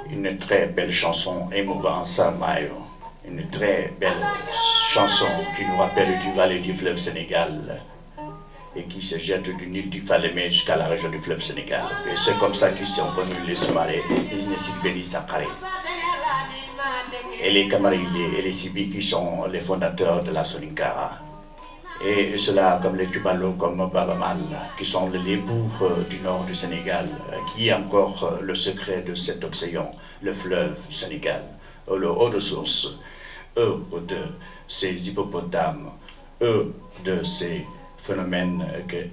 Une très belle chanson émouvante, Samayo. Une très belle chanson qui nous rappelle du Valais du fleuve Sénégal et qui se jette d'une île du Falémé jusqu'à la région du fleuve Sénégal. Et c'est comme ça qu'ils sont venus les soirées, les Sibéni Sankharé. Et les Kamarilé et les Sibi qui sont les fondateurs de la Soninkara. Et cela comme les Tubalo, comme Babamal, qui sont les bourgs du nord du Sénégal, qui est encore le secret de cet océan, le fleuve Sénégal, le haut de source, eux de ces hippopotames, eux de ces phénomènes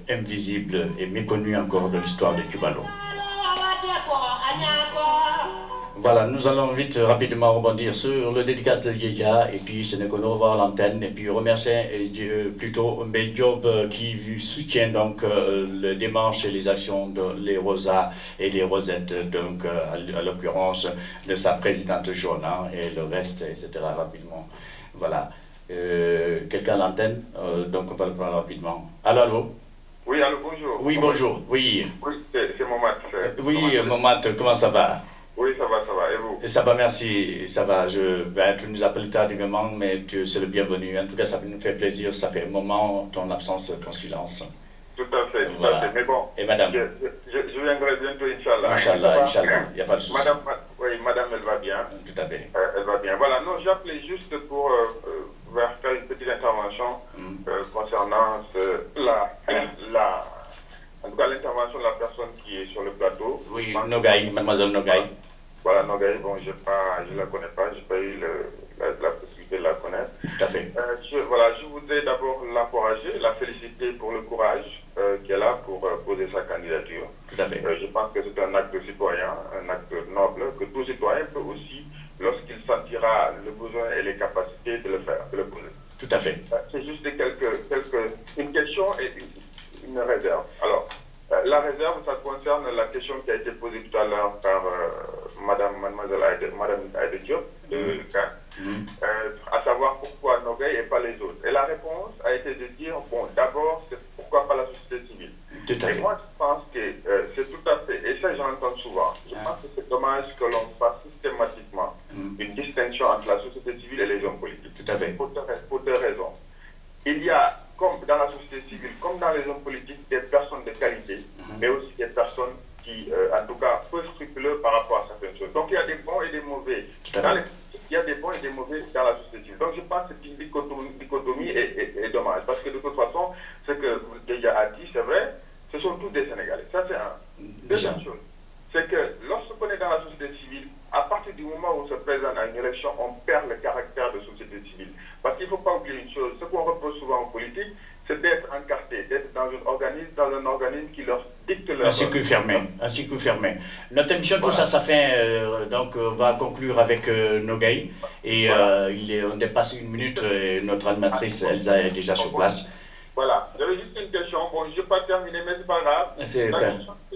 invisibles et méconnus encore de l'histoire de Tubalo. Voilà, nous allons vite, rapidement rebondir sur le dédicace de Djeja, et puis ce n'est qu'on revoit l'antenne, et puis remercier plutôt Mbedjob qui soutient donc le démarche et les actions de les Rosas et les Rosettes, donc à l'occurrence de sa présidente Jona et le reste, etc. rapidement. Voilà. Quelqu'un à l'antenne, donc on va le prendre rapidement. Allô? Oui, allô, bonjour. Oui, bonjour, oui. Oui, c'est Momad. Oui, Momad, comment ça va? Oui, ça va, et vous? Ça va, merci, ça va. Tu nous appelles tardivement, mais c'est le bienvenu. En tout cas, ça nous fait plaisir, ça fait un moment, ton absence, ton silence. Tout à fait, voilà. Tout à fait. Mais bon, et madame je viendrai bientôt, Inch'Allah. Inch'Allah, il n'y a pas de souci. Madame, elle va bien. Tout à fait. Elle va bien. Voilà, non, j'appelais juste pour faire une petite intervention concernant en tout cas l'intervention de la personne qui est sur le plateau. Oui, Nogaï, mademoiselle Nogaï. Voilà, Nogaï, bon, je ne la connais pas, je n'ai pas eu la possibilité de la connaître. Tout à fait. Je voudrais d'abord l'encourager, la féliciter pour le courage qu'elle a pour poser sa candidature. Tout à fait. Je pense que c'est un acte citoyen, un acte noble, que tout citoyen peut aussi, lorsqu'il sentira le besoin et les capacités de le faire, de le poser. Tout à fait. C'est juste une question et une réserve. Alors, la réserve, ça concerne la question qui a été posée tout à l'heure par mademoiselle Aïda Diop, à savoir pourquoi Nogaï et pas les autres. Et la réponse a été de dire, bon, d'abord, c'est pourquoi pas la société civile. Tout à fait. Et moi, je pense que c'est tout à fait, et ça j'entends souvent, je pense que c'est dommage que l'on fasse systématiquement une distinction entre la société civile et les hommes politiques. Tout à fait. Pour deux raisons. Il y a, comme dans la société civile, comme dans les hommes politiques, des personnes de qualité, mais aussi des personnes qui, en tout cas, peu scrupuleux par rapport à certaines choses. Donc il y a des bons et des mauvais. Il y a des bons et des mauvais dans la société civile. Donc je pense que cette dichotomie est dommage. Parce que de toute façon, ce que vous déjà a dit, c'est vrai, ce sont tous des Sénégalais. Ça c'est un. Deuxième chose, c'est que lorsqu'on est dans la société civile, à partir du moment où on se présente à une élection, on perd le caractère de société civile. Parce qu'il ne faut pas oublier une chose, ce qu'on reproche souvent en politique, c'est d'être encarté, d'être dans un organisme qui leur dicte leur... Un circuit fermé. Notre émission, tout ça fait... donc, on va conclure avec Nogaï. Et on dépasse une minute, et notre animatrice, Elsa, est déjà sur place. Voilà. J'avais juste une question. Bon, je ne vais pas terminer, mais c'est pas grave. C'est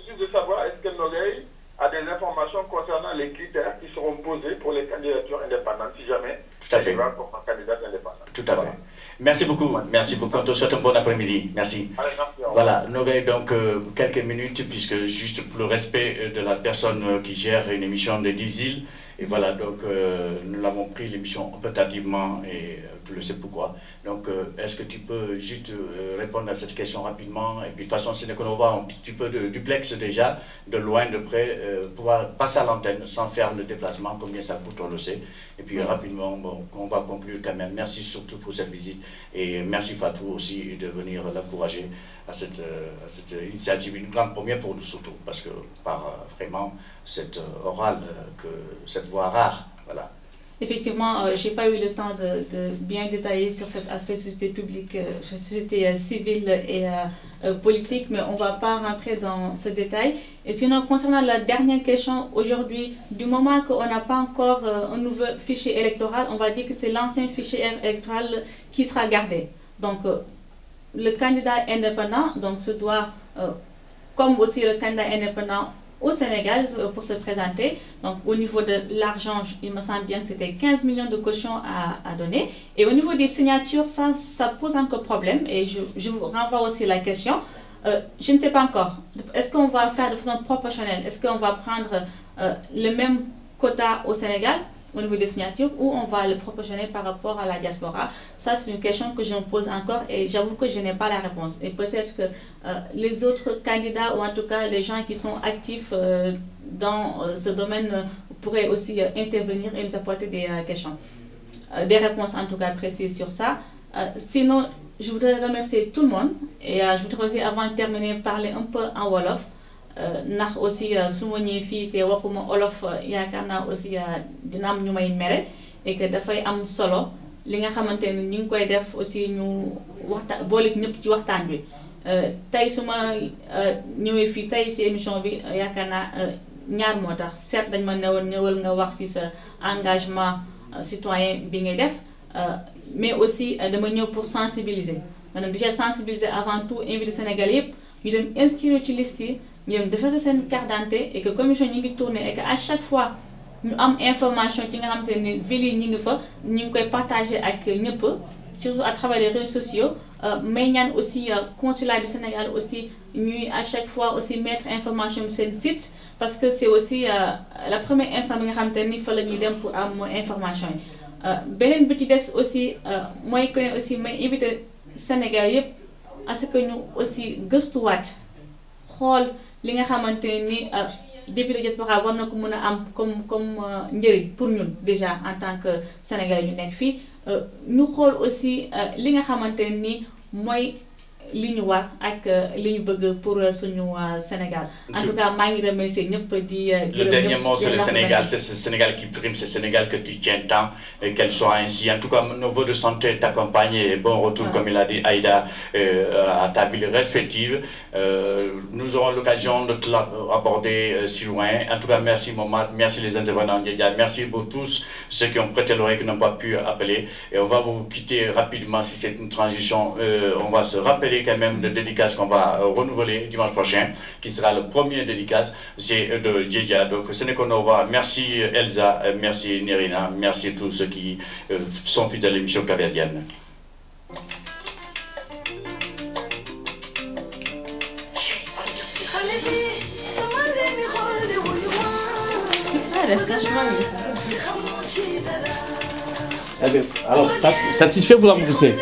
juste de savoir, est-ce que Nogaï a des informations concernant les critères qui seront posés pour les candidatures indépendantes, si jamais elle va pour un candidat indépendant. Tout à fait. Merci beaucoup. On te souhaite un bon après-midi. Merci. Allez, merci. Voilà, Nogaï, donc quelques minutes, puisque juste pour le respect de la personne qui gère une émission de 10 îles, et voilà, donc nous l'avons pris l'émission un peu tardivement, et tu le sais pourquoi. Donc, est-ce que tu peux juste répondre à cette question rapidement? Et puis, de toute façon, c'est qu'on va un petit peu de duplex déjà, de loin, de près, pouvoir passer à l'antenne sans faire le déplacement, combien ça coûte, on le sait. Et puis, rapidement, bon, on va conclure quand même. Merci surtout pour cette visite. Et merci Fatou aussi de venir l'encourager à cette initiative, une grande première pour nous surtout, parce que par vraiment cette orale, cette voix rare, voilà. Effectivement, je n'ai pas eu le temps de bien détailler sur cet aspect société publique, société civile et politique, mais on ne va pas rentrer dans ce détail. Et sinon, concernant la dernière question, aujourd'hui, du moment qu'on n'a pas encore un nouveau fichier électoral, on va dire que c'est l'ancien fichier électoral qui sera gardé. Donc, le candidat indépendant donc, se doit, comme aussi le candidat indépendant, au Sénégal pour se présenter. Donc au niveau de l'argent, il me semble bien que c'était 15 millions de cautions à donner. Et au niveau des signatures, ça pose encore problème. Et je vous renvoie aussi la question. Je ne sais pas encore. Est-ce qu'on va faire de façon proportionnelle? Est-ce qu'on va prendre le même quota au Sénégal au niveau des signatures ou on va le proportionner par rapport à la diaspora? Ça, c'est une question que je me pose encore et j'avoue que je n'ai pas la réponse. Et peut-être que les autres candidats ou en tout cas les gens qui sont actifs dans ce domaine pourraient aussi intervenir et nous apporter des questions, des réponses en tout cas précises sur ça. Sinon, je voudrais remercier tout le monde et je voudrais aussi avant de terminer parler un peu en Wolof. Ndax aussi su ma ñëwee fii te waxuma olof yaakaar naa aussi dina am ñu may mere et que dafay am solo li nga xamante ni ñu ngi koy def aussi ñu waxtaan boole ñëpp ci waxtaan bi tey su ma ñëwee fii tey si émission bi yaakaar naa ñaar moo tax certes dañ ma newoon ñëwal nga wax ci sa engagement citoyen bi ngay def mais aussi dama ñëw pour sensibiliser maanaam déjà sensibiliser avant tout invité Sénégal yëpp ñu dem inscrire ci liste yi ñu dem defar seen carte d'identité et que commission ñi ngi tourner et que à chaque fois ñu am information ci nga xamante ne ville yi ñi ngi fa ñu ngi koy partager ak ñëpp surtout à travers les réseaux sociaux mais ñaan aussi consulat du Sénégal aussi ñuy à chaque fois aussi mettre information bi seen site parce que c'est aussi la première instant bi nga xamante ni fa la ñuy dem pour am information yi beneen bi ci des aussi mooy que ne aussi may invité Sénégal yëpp à ce que ñu aussi gëstuwaat xool li nga xamante ni député diaspora war na ko mën a am comme njëriñ pour ñun déjà en tant que Sénégalais ñu nekk fii ñu xool aussi li nga xamante ni mooy li ñu war ak li ñu bëgg pour suñu Sénégal. En tout cas maa ngi remercier ñëpp di. Le dernier mot c'est le Sénégal, c'est ce Sénégal qui prime, c'est ce Sénégal que tu tiens tant et qu'elle soit ainsi. En tout cas, nos voeux de santé t'accompagnent et bon retour, comme il a dit Aïda, à ta ville respective. Nous aurons l'occasion de te l'aborder si loin. En tout cas, merci Momad, merci les intervenants, merci pour tous ceux qui ont prêté l'oreille, qui n'ont pas pu appeler. Et on va vous quitter rapidement si c'est une transition. On va se rappeler quand même de dédicace qu'on va renouveler dimanche prochain, qui sera le premier dédicace, c'est de Djedja. Donc ce n'est qu'on aura. Merci Elsa, merci Nerina, merci tous ceux qui sont fidèles à l'émission Cap-Verdienne. Alors, satisfait pour la pousser.